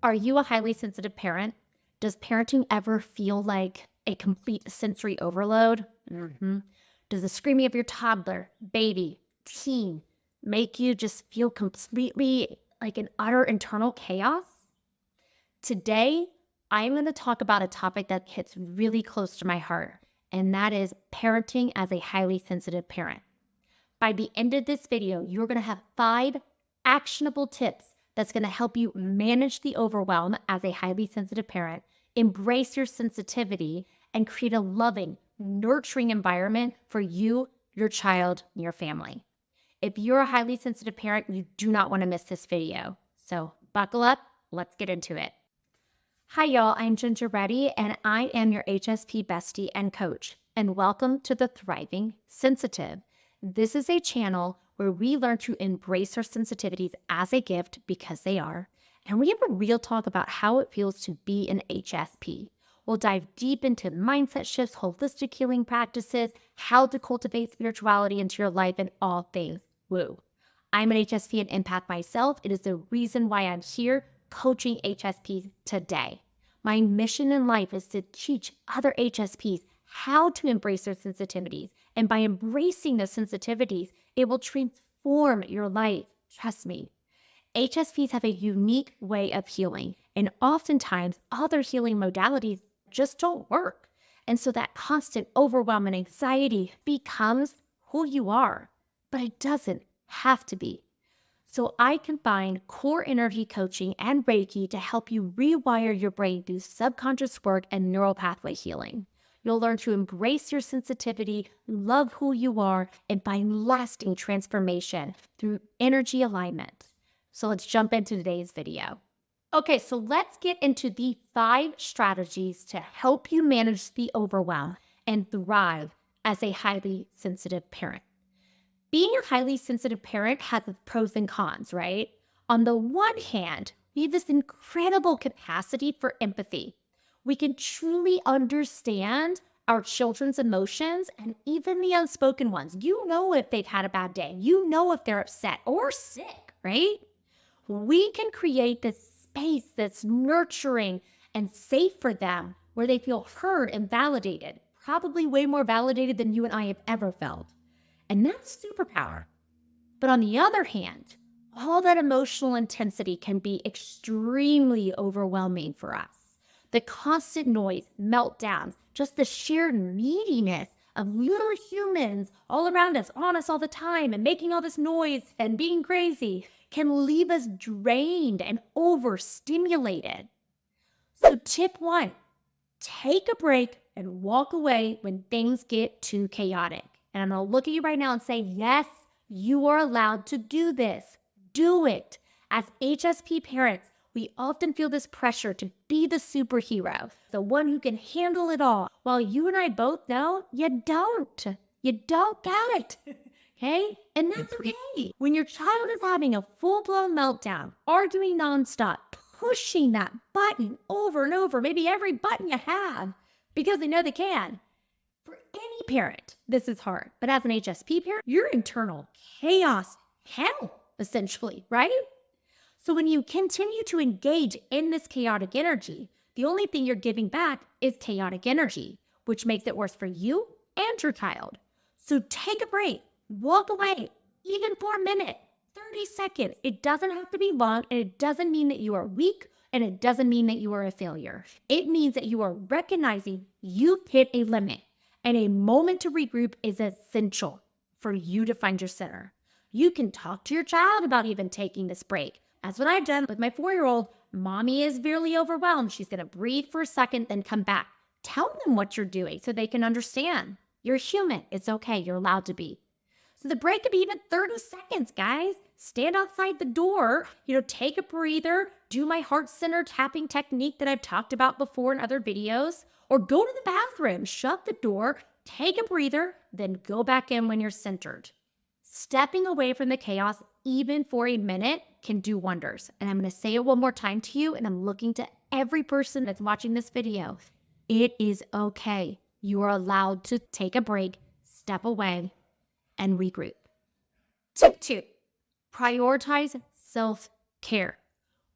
Are you a highly sensitive parent? Does parenting ever feel like a complete sensory overload? Does the screaming of your toddler, baby, teen make you just feel completely like an utter internal chaos? Today, I'm going to talk about a topic that hits really close to my heart, and that is parenting as a highly sensitive parent. By the end of this video, you're going to have 5 actionable tips that's going to help you manage the overwhelm as a highly sensitive parent, embrace your sensitivity, and create a loving, nurturing environment for you, your child, and your family. If you're a highly sensitive parent, you do not want to miss this video. So buckle up, let's get into it. Hi, y'all. I'm Ginger Reddy, and I am your HSP bestie and coach. And welcome to the Thriving Sensitive. This is a channel where we learn to embrace our sensitivities as a gift because they are. And we have a real talk about how it feels to be an HSP. We'll dive deep into mindset shifts, holistic healing practices, how to cultivate spirituality into your life, and all things woo. I'm an HSP and empath myself. It is the reason why I'm here coaching HSPs today. My mission in life is to teach other HSPs how to embrace their sensitivities. And by embracing those sensitivities, it will transform your life. Trust me. HSPs have a unique way of healing, and oftentimes other healing modalities just don't work. And so that constant overwhelm and anxiety becomes who you are, but it doesn't have to be. So I combine core energy coaching and Reiki to help you rewire your brain through subconscious work and neural pathway healing. You'll learn to embrace your sensitivity, love who you are, and find lasting transformation through energy alignment. So let's jump into today's video. Okay, so let's get into the 5 strategies to help you manage the overwhelm and thrive as a highly sensitive parent. Being a highly sensitive parent has its pros and cons, right? On the one hand, we have this incredible capacity for empathy. We can truly understand our children's emotions and even the unspoken ones. You know if they've had a bad day. You know if they're upset or sick, right? We can create this space that's nurturing and safe for them where they feel heard and validated, probably way more validated than you and I have ever felt. And that's superpower. But on the other hand, all that emotional intensity can be extremely overwhelming for us. The constant noise, meltdowns, just the sheer neediness of little humans all around us, on us all the time, and making all this noise and being crazy can leave us drained and overstimulated. So tip 1, take a break and walk away when things get too chaotic. And I'm going to look at you right now and say, yes, you are allowed to do this. Do it. As HSP parents, we often feel this pressure to be the superhero, the one who can handle it all, while you and I both know you don't. You don't get it. Okay? And that's okay. When your child is having a full-blown meltdown, arguing nonstop, pushing that button over and over, maybe every button you have, because they know they can. For any parent, this is hard. But as an HSP parent, you're internal chaos, hell, essentially, right? So when you continue to engage in this chaotic energy, the only thing you're giving back is chaotic energy, which makes it worse for you and your child. So take a break, walk away, even for a minute, 30 seconds. It doesn't have to be long, and it doesn't mean that you are weak, and it doesn't mean that you are a failure. It means that you are recognizing you've hit a limit. And a moment to regroup is essential for you to find your center. You can talk to your child about even taking this break. That's what I've done with my 4-year-old. Mommy is severely overwhelmed. She's going to breathe for a second, then come back. Tell them what you're doing so they can understand. You're human. It's okay. You're allowed to be. So the break could be even 30 seconds, guys. Stand outside the door, take a breather, do my heart center tapping technique that I've talked about before in other videos, or go to the bathroom, shut the door, take a breather, then go back in when you're centered. Stepping away from the chaos, even for a minute, can do wonders. And I'm going to say it one more time to you, and I'm looking to every person that's watching this video. It is okay. You are allowed to take a break, step away, and regroup. Tip 2, prioritize self-care.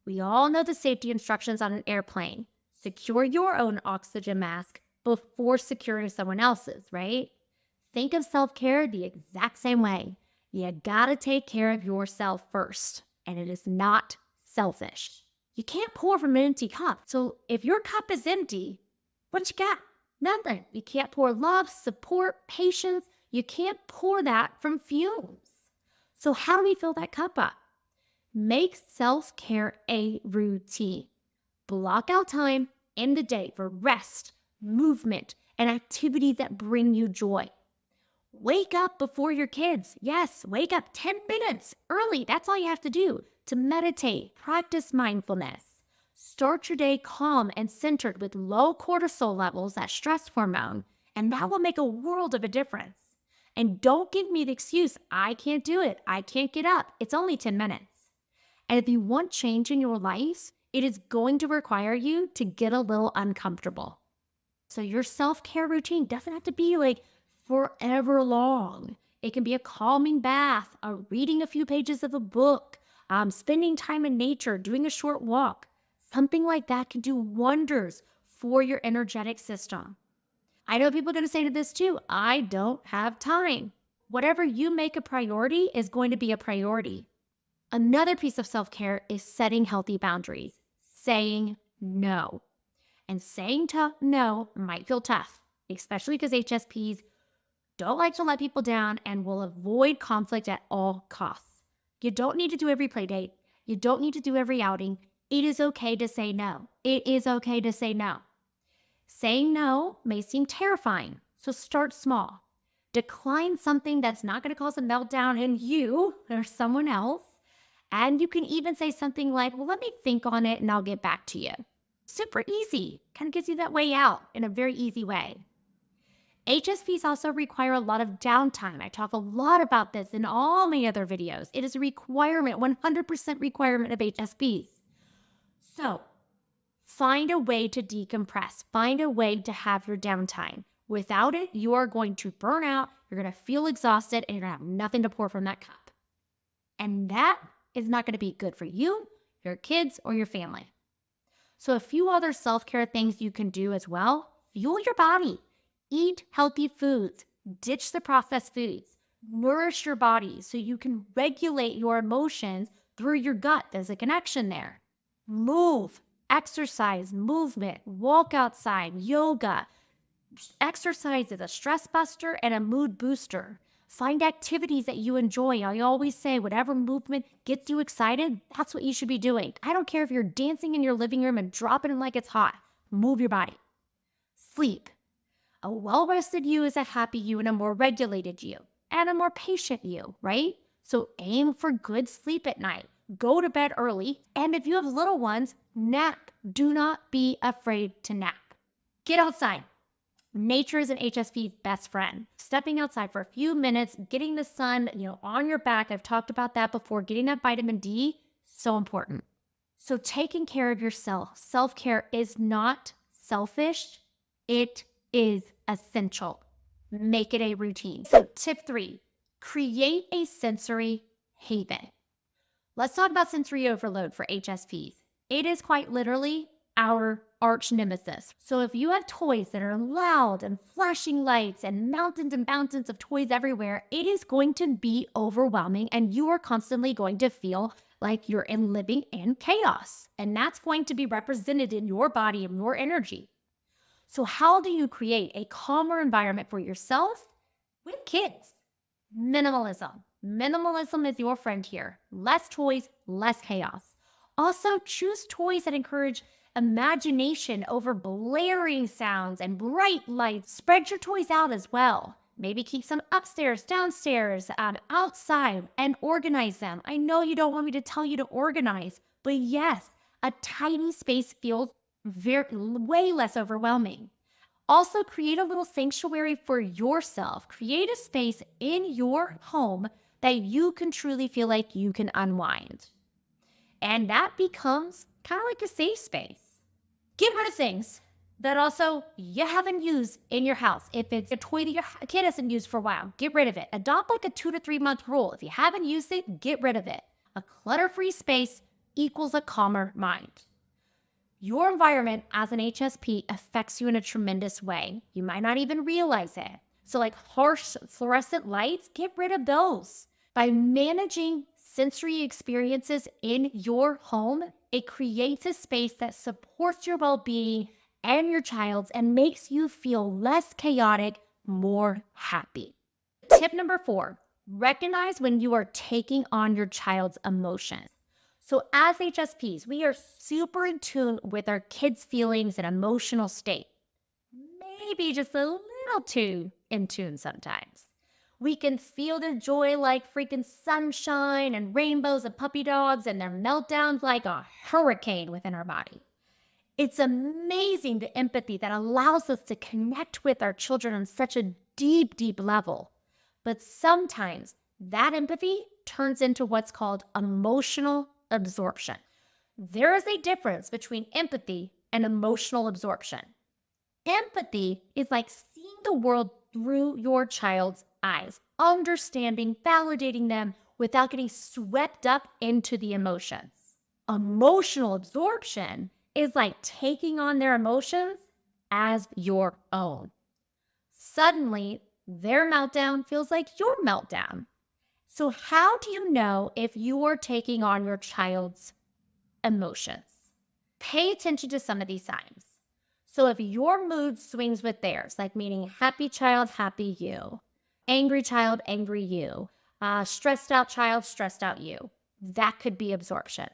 We all know the safety instructions on an airplane. Secure your own oxygen mask before securing someone else's, right? Think of self-care the exact same way. You gotta take care of yourself first, and it is not selfish. You can't pour from an empty cup. So if your cup is empty, what you got? Nothing. You can't pour love, support, patience. You can't pour that from fumes. So how do we fill that cup up? Make self-care a routine. Block out time in the day for rest, movement, and activities that bring you joy. Wake up before your kids. Yes, wake up 10 minutes early. That's all you have to do to meditate, practice mindfulness. Start your day calm and centered with low cortisol levels, that stress hormone, and that will make a world of a difference. And don't give me the excuse, I can't do it. I can't get up. It's only 10 minutes. And if you want change in your life, it is going to require you to get a little uncomfortable. So your self-care routine doesn't have to be like forever long. It can be a calming bath, reading a few pages of a book, spending time in nature, doing a short walk. Something like that can do wonders for your energetic system. I know people are going to say to this too, I don't have time. Whatever you make a priority is going to be a priority. Another piece of self-care is setting healthy boundaries, saying no. And saying no might feel tough, especially because HSPs don't like to let people down and will avoid conflict at all costs. You don't need to do every play date. You don't need to do every outing. It is okay to say no. It is okay to say no. Saying no may seem terrifying, so start small. Decline something that's not going to cause a meltdown in you or someone else. And you can even say something like, well, let me think on it and I'll get back to you. Super easy. Kind of gives you that way out in a very easy way. HSPs also require a lot of downtime. I talk a lot about this in all my other videos. It is a requirement, 100% requirement of HSPs. So find a way to decompress. Find a way to have your downtime. Without it, you are going to burn out, you're going to feel exhausted, and you're going to have nothing to pour from that cup. And that is not going to be good for you, your kids, or your family. So a few other self-care things you can do as well. Fuel your body. Eat healthy foods. Ditch the processed foods. Nourish your body so you can regulate your emotions through your gut. There's a connection there. Move. Exercise, movement, walk outside, yoga. Exercise is a stress buster and a mood booster. Find activities that you enjoy. I always say whatever movement gets you excited, that's what you should be doing. I don't care if you're dancing in your living room and dropping it like it's hot. Move your body. Sleep. A well-rested you is a happy you and a more regulated you and a more patient you, right? So aim for good sleep at night. Go to bed early. And if you have little ones, nap. Do not be afraid to nap. Get outside. Nature is an HSP's best friend. Stepping outside for a few minutes, getting the sun, on your back. I've talked about that before. Getting that vitamin D, so important. So taking care of yourself. Self-care is not selfish. It is essential. Make it a routine. So tip 3, create a sensory haven. Let's talk about sensory overload for HSPs. It is quite literally our arch nemesis. So if you have toys that are loud and flashing lights and mountains of toys everywhere, it is going to be overwhelming and you are constantly going to feel like you're living in chaos. And that's going to be represented in your body and your energy. So how do you create a calmer environment for yourself with kids? Minimalism. Minimalism is your friend here. Less toys, less chaos. Also, choose toys that encourage imagination over blaring sounds and bright lights. Spread your toys out as well. Maybe keep some upstairs, downstairs, outside, and organize them. I know you don't want me to tell you to organize, but yes, a tiny space feels way less overwhelming. Also, create a little sanctuary for yourself. Create a space in your home that you can truly feel like you can unwind. And that becomes kind of like a safe space. Get rid of things that also you haven't used in your house. If it's a toy that your kid hasn't used for a while, get rid of it. Adopt like a 2 to 3 month rule. If you haven't used it, get rid of it. A clutter-free space equals a calmer mind. Your environment as an HSP affects you in a tremendous way. You might not even realize it. So, like harsh fluorescent lights, get rid of those. By managing sensory experiences in your home, it creates a space that supports your well being and your child's and makes you feel less chaotic, more happy. Tip number 4, recognize when you are taking on your child's emotions. So, as HSPs, we are super in tune with our kids' feelings and emotional state. Maybe just a little too in tune sometimes. We can feel the joy like freaking sunshine and rainbows and puppy dogs, and their meltdowns like a hurricane within our body. It's amazing the empathy that allows us to connect with our children on such a deep, deep level. But sometimes that empathy turns into what's called emotional absorption. There is a difference between empathy and emotional absorption. Empathy is like seeing the world through your child's eyes, understanding, validating them without getting swept up into the emotions. Emotional absorption is like taking on their emotions as your own. Suddenly, their meltdown feels like your meltdown. So, how do you know if you are taking on your child's emotions? Pay attention to some of these signs. So, if your mood swings with theirs, like meaning happy child, happy you, angry child, angry you, stressed out you, that could be absorption.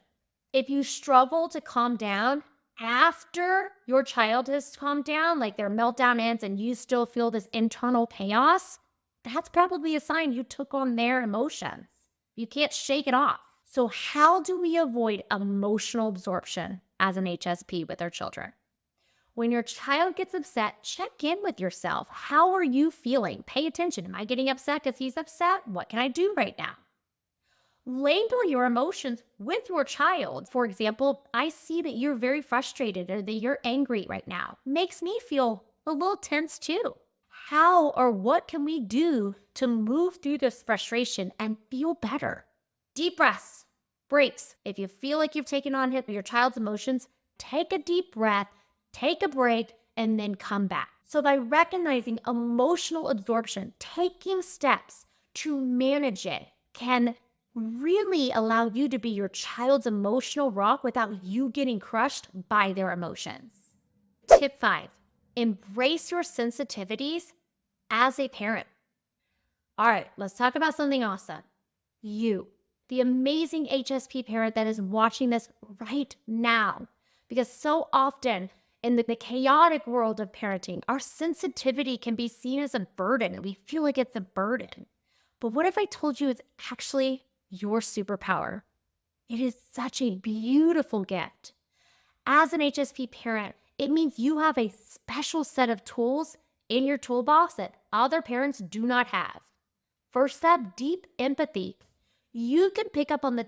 If you struggle to calm down after your child has calmed down, like their meltdown ends and you still feel this internal chaos, that's probably a sign you took on their emotions. You can't shake it off. So, how do we avoid emotional absorption as an HSP with our children? When your child gets upset, check in with yourself. How are you feeling? Pay attention. Am I getting upset because he's upset? What can I do right now? Label your emotions with your child. For example, I see that you're very frustrated or that you're angry right now. Makes me feel a little tense too. How or what can we do to move through this frustration and feel better? Deep breaths, breaks. If you feel like you've taken on your child's emotions, take a deep breath, take a break, and then come back. So by recognizing emotional absorption, taking steps to manage it can really allow you to be your child's emotional rock without you getting crushed by their emotions. Tip 5, embrace your sensitivities as a parent. All right, let's talk about something awesome. You, the amazing HSP parent that is watching this right now. Because so often in the chaotic world of parenting, our sensitivity can be seen as a burden and we feel like it's a burden. But what if I told you it's actually your superpower? It is such a beautiful gift. As an HSP parent, it means you have a special set of tools in your toolbox that other parents do not have. First step, deep empathy. You can pick up on the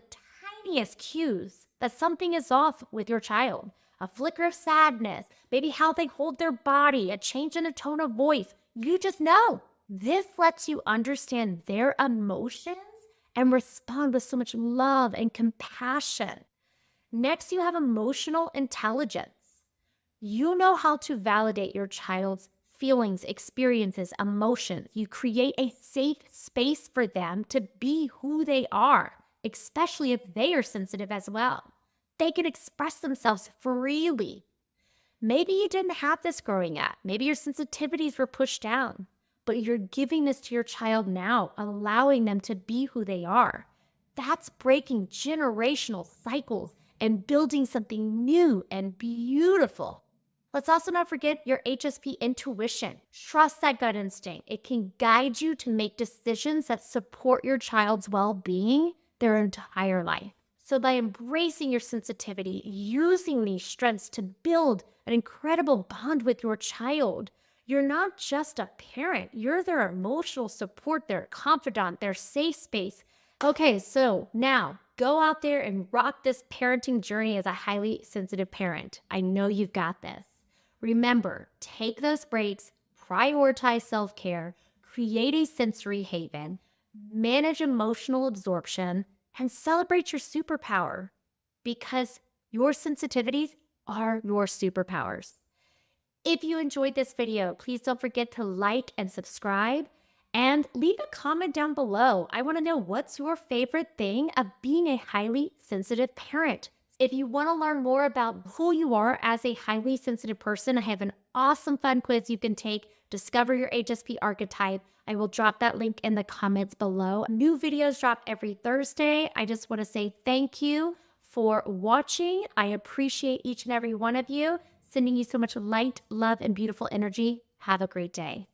tiniest cues that something is off with your child. A flicker of sadness, maybe how they hold their body, a change in a tone of voice. You just know. This lets you understand their emotions and respond with so much love and compassion. Next, you have emotional intelligence. You know how to validate your child's feelings, experiences, emotions. You create a safe space for them to be who they are, especially if they are sensitive as well. They can express themselves freely. Maybe you didn't have this growing up. Maybe your sensitivities were pushed down, but you're giving this to your child now, allowing them to be who they are. That's breaking generational cycles and building something new and beautiful. Let's also not forget your HSP intuition. Trust that gut instinct. It can guide you to make decisions that support your child's well-being their entire life. So by embracing your sensitivity, using these strengths to build an incredible bond with your child, you're not just a parent, you're their emotional support, their confidant, their safe space. Okay, so now go out there and rock this parenting journey as a highly sensitive parent. I know you've got this. Remember, take those breaks, prioritize self-care, create a sensory haven, manage emotional absorption, and celebrate your superpower. because your sensitivities are your superpowers. If you enjoyed this video, please don't forget to like and subscribe and leave a comment down below. I want to know, what's your favorite thing of being a highly sensitive parent? If you want to learn more about who you are as a highly sensitive person, I have an awesome fun quiz you can take. Discover your HSP archetype. I will drop that link in the comments below. New videos drop every Thursday. I just want to say thank you for watching. I appreciate each and every one of you. Sending you so much light, love, and beautiful energy. Have a great day.